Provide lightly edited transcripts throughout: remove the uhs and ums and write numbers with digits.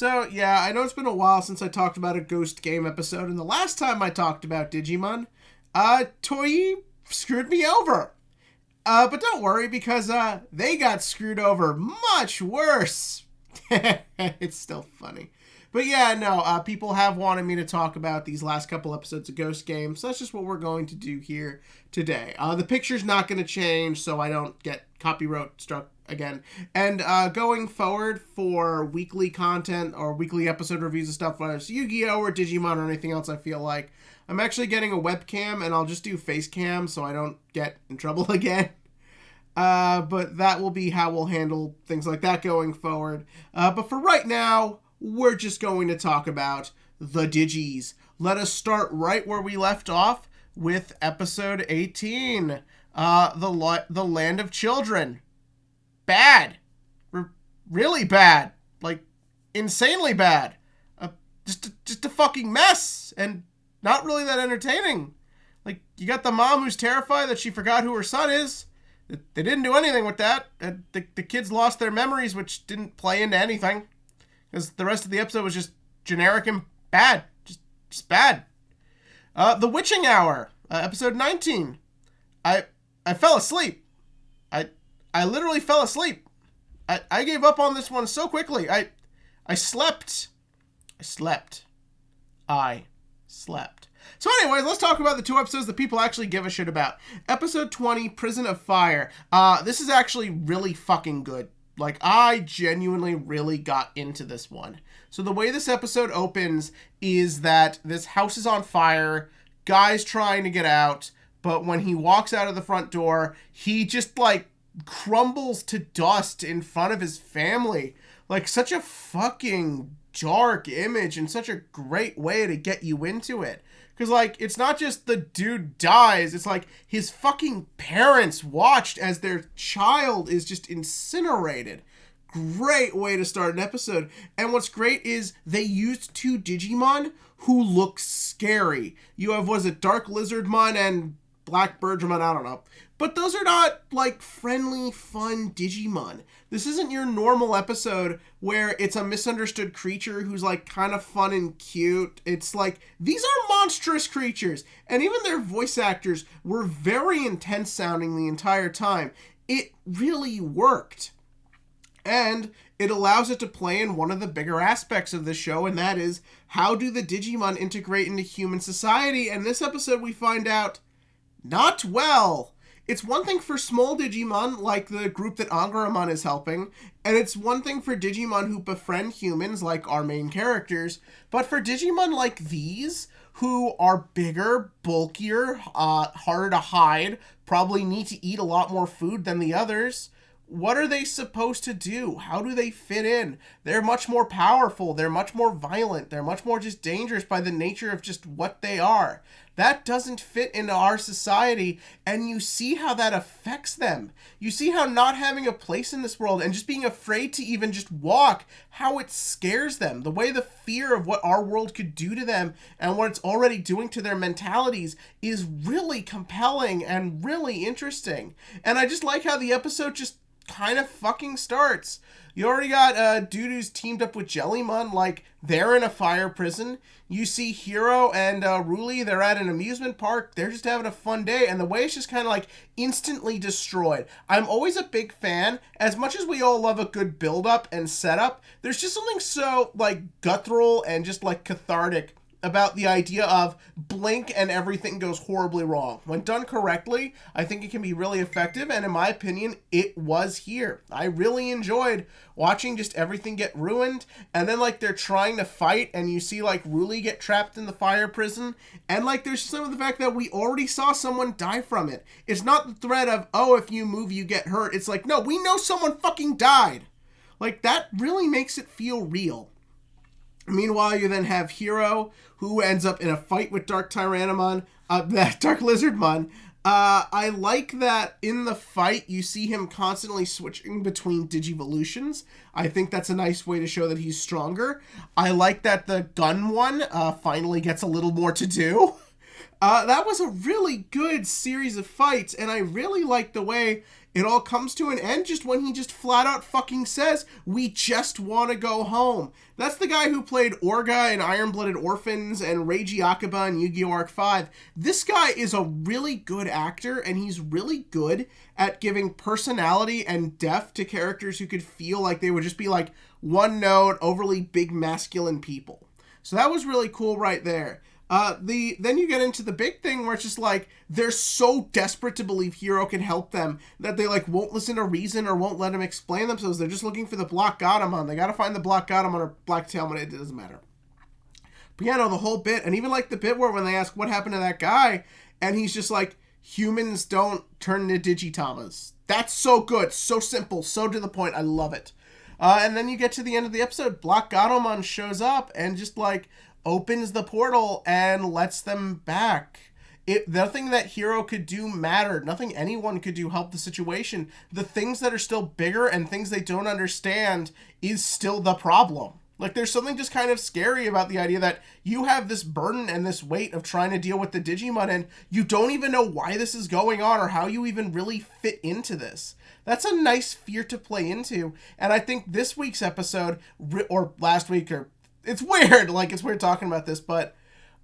So, yeah, I know it's been a while since I talked about a Ghost Game episode, and the last time I talked about Digimon, Toei screwed me over. But don't worry, because, they got screwed over much worse. It's still funny. But yeah, no, people have wanted me to talk about these last couple episodes of Ghost Game, so that's just what we're going to do here today. The picture's not going to change, so I don't get copyright struck again. And going forward for weekly content or weekly episode reviews and stuff, whether it's Yu-Gi-Oh! Or Digimon or anything else I feel like, I'm actually getting a webcam, and I'll just do face cam so I don't get in trouble again. But that will be how we'll handle things like that going forward. But for right now, we're just going to talk about the Digis. Let us start right where we left off with episode 18. The Land of Children. Bad. Really bad. Like, insanely bad. Just a fucking mess. And not really that entertaining. Like, you got the mom who's terrified that she forgot who her son is. They didn't do anything with that. The kids lost their memories, which didn't play into anything. Because the rest of the episode was just generic and bad. Just bad. The Witching Hour, episode 19. I fell asleep. I literally fell asleep. I gave up on this one so quickly. I slept. I slept. So anyways, let's talk about the two episodes that people actually give a shit about. Episode 20, Prison of Fire. This is actually really fucking good. Like, I genuinely really got into this one. So the way this episode opens is that this house is on fire, guy's trying to get out, but when he walks out of the front door, he just, like, crumbles to dust in front of his family. Like, such a fucking dark image and such a great way to get you into it. Because, like, it's not just the dude dies, it's like his fucking parents watched as their child is just incinerated. Great way to start an episode. And what's great is they used two Digimon who look scary. You have, was it Dark Lizardmon and Black Birdramon? I don't know. But those are not, like, friendly, fun Digimon. This isn't your normal episode where it's a misunderstood creature who's, like, kind of fun and cute. It's like, these are monstrous creatures. And even their voice actors were very intense sounding the entire time. It really worked. And it allows it to play in one of the bigger aspects of the show, and that is, how do the Digimon integrate into human society? And this episode we find out, not well. It's one thing for small Digimon, like the group that Angaramon is helping, and it's one thing for Digimon who befriend humans, like our main characters, but for Digimon like these, who are bigger, bulkier, harder to hide, probably need to eat a lot more food than the others, what are they supposed to do? How do they fit in? They're much more powerful, they're much more violent, they're much more just dangerous by the nature of just what they are. That doesn't fit into our society, and you see how that affects them. You see how not having a place in this world and just being afraid to even just walk, how it scares them. The way the fear of what our world could do to them and what it's already doing to their mentalities is really compelling and really interesting. And I just like how the episode just kind of fucking starts. You already got dude who's teamed up with Jellymon, like, they're in a fire prison. You see Hiro and Ruli, they're at an amusement park. They're just having a fun day, and the way it's just kind of, like, instantly destroyed. I'm always a big fan. As much as we all love a good build-up and setup, there's just something so, like, guttural and just, like, cathartic about the idea of blink and everything goes horribly wrong. When done correctly, I think it can be really effective, and in my opinion, it was here. I really enjoyed watching just everything get ruined, and then, like, they're trying to fight, and you see, like, Ruli get trapped in the fire prison, and, like, there's some of the fact that we already saw someone die from it. It's not the threat of, oh, if you move, you get hurt. It's like, no, we know someone fucking died. Like, that really makes it feel real. Meanwhile, you then have Hiro, who ends up in a fight with Dark Tyrannomon, Dark Lizardmon. I like that in the fight, you see him constantly switching between Digivolutions. I think that's a nice way to show that he's stronger. I like that the gun one finally gets a little more to do. That was a really good series of fights, and I really like the way It all comes to an end just when he just flat out fucking says, we just want to go home. That's the guy who played Orga in Iron-Blooded Orphans and Reiji Akiba in Yu-Gi-Oh! Arc 5. This guy is a really good actor, and he's really good at giving personality and depth to characters who could feel like they would just be like one-note, overly big masculine people. So that was really cool right there. Then you get into the big thing where it's just like, they're so desperate to believe Hiro can help them that they like won't listen to reason or won't let him explain themselves. They're just looking for the Black Godamon. They gotta find the Black Godamon or Black Tailman. It doesn't matter. But yeah, no, the whole bit, and even like the bit where when they ask what happened to that guy, and he's just like, humans don't turn into Digitamas. That's so good, so simple, so to the point. I love it. And then you get to the end of the episode, Black Godamon shows up and just like opens the portal and lets them back. Nothing that Hiro could do mattered. Nothing anyone could do helped the situation. The things that are still bigger and things they don't understand is still the problem. Like, there's something just kind of scary about the idea that you have this burden and this weight of trying to deal with the Digimon, and you don't even know why this is going on or how you even really fit into this. That's a nice fear to play into, and I think this week's episode, or last week, or it's weird, like, it's weird talking about this, but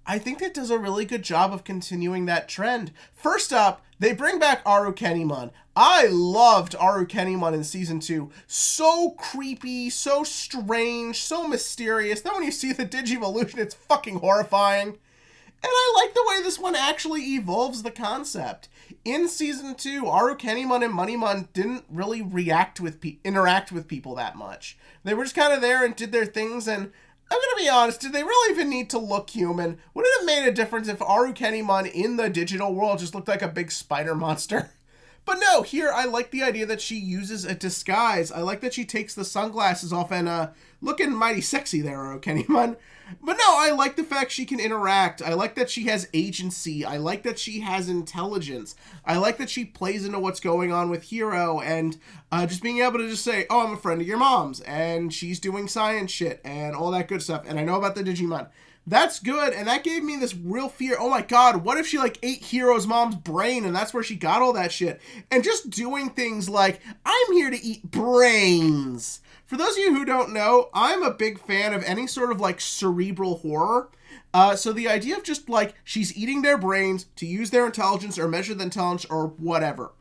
I think it does a really good job of continuing that trend. First up, they bring back Arukenimon. I loved Arukenimon in Season 2. So creepy, so strange, so mysterious. Then when you see the Digivolution, it's fucking horrifying. And I like the way this one actually evolves the concept. In Season 2, Arukenimon and Moneymon didn't really interact with people that much. They were just kind of there and did their things, and I'm going to be honest, did they really even need to look human? Would it have made a difference if Arukenimon in the digital world just looked like a big spider monster? But no, here I like the idea that she uses a disguise. I like that she takes the sunglasses off and looking mighty sexy there, Arukenimon. But no, I like the fact she can interact. I like that she has agency. I like that she has intelligence. I like that she plays into what's going on with Hiro and just being able to just say, oh, I'm a friend of your mom's, and she's doing science shit and all that good stuff, and I know about the Digimon. That's good, and that gave me this real fear. Oh my god, what if she like ate Hiro's mom's brain and that's where she got all that shit? And just doing things like, I'm here to eat brains. For those of you who don't know, I'm a big fan of any sort of like cerebral horror. So the idea of just like, she's eating their brains to use their intelligence or measure the intelligence or whatever.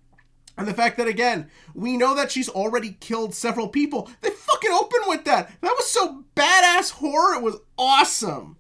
And the fact that, again, we know that she's already killed several people. They fucking open with that. That was so badass horror. It was awesome.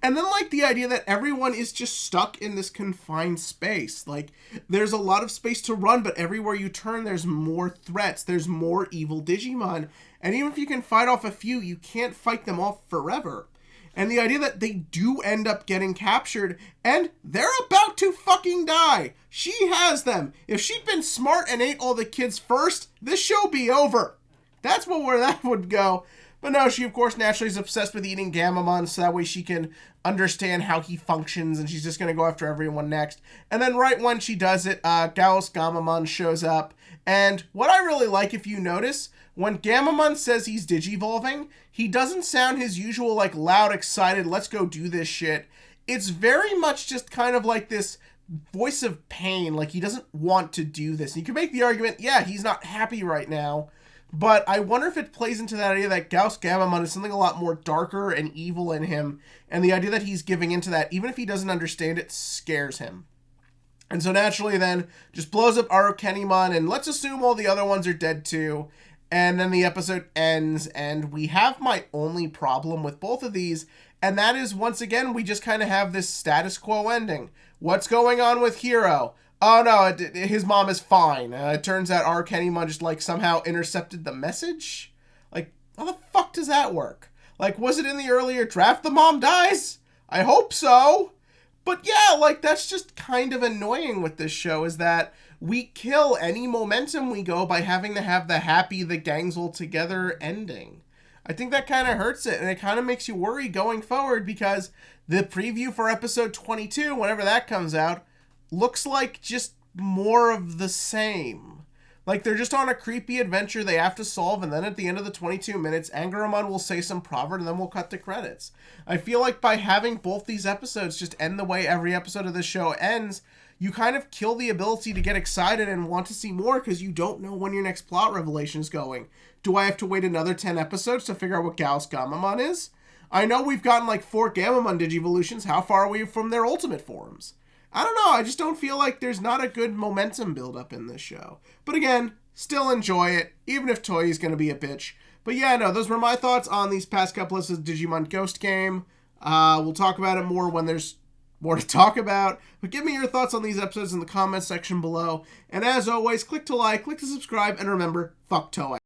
And then, like, the idea that everyone is just stuck in this confined space. Like, there's a lot of space to run, but everywhere you turn, there's more threats. There's more evil Digimon. And even if you can fight off a few, you can't fight them off forever. And the idea that they do end up getting captured, and they're about to fucking die. She has them. If she'd been smart and ate all the kids first, this show be over. That's where that would go. But no, she, of course, naturally is obsessed with eating Gamamon, so that way she can understand how he functions, and she's just going to go after everyone next. And then right when she does it, Gauss Gamamon shows up. And what I really like, if you notice, when Gamamon says he's digivolving, he doesn't sound his usual, like, loud, excited, let's go do this shit. It's very much just kind of like this voice of pain, like he doesn't want to do this. And you can make the argument, yeah, he's not happy right now. But I wonder if it plays into that idea that Gauss Gamamon is something a lot more darker and evil in him, and the idea that he's giving into that, even if he doesn't understand it, scares him. And so naturally then, just blows up Arukenimon, and let's assume all the other ones are dead too, and then the episode ends, and we have my only problem with both of these, and that is, once again, we just kind of have this status quo ending. What's going on with Hiro? Oh no, his mom is fine. It turns out Arukenimon just like somehow intercepted the message? Like, how the fuck does that work? Like, was it in the earlier draft the mom dies? I hope so. But yeah, like, that's just kind of annoying with this show, is that we kill any momentum we go by having to have the happy, the gang's all together ending. I think that kind of hurts it, and it kind of makes you worry going forward, because the preview for episode 22, whenever that comes out, looks like just more of the same. Like, they're just on a creepy adventure they have to solve, and then at the end of the 22 minutes, Angeromon will say some proverb, and then we'll cut to credits. I feel like by having both these episodes just end the way every episode of this show ends, you kind of kill the ability to get excited and want to see more because you don't know when your next plot revelation is going. Do I have to wait another 10 episodes to figure out what Gauss Gamamon is? I know we've gotten like 4 Gamamon Digivolutions. How far are we from their ultimate forms? I don't know. I just don't feel like there's not a good momentum build up in this show. But again, still enjoy it, even if Toei's going to be a bitch. But yeah, no, those were my thoughts on these past couple of Digimon Ghost Game. We'll talk about it more when there's more to talk about. But give me your thoughts on these episodes in the comments section below. And as always, click to like, click to subscribe, and remember, fuck Toei.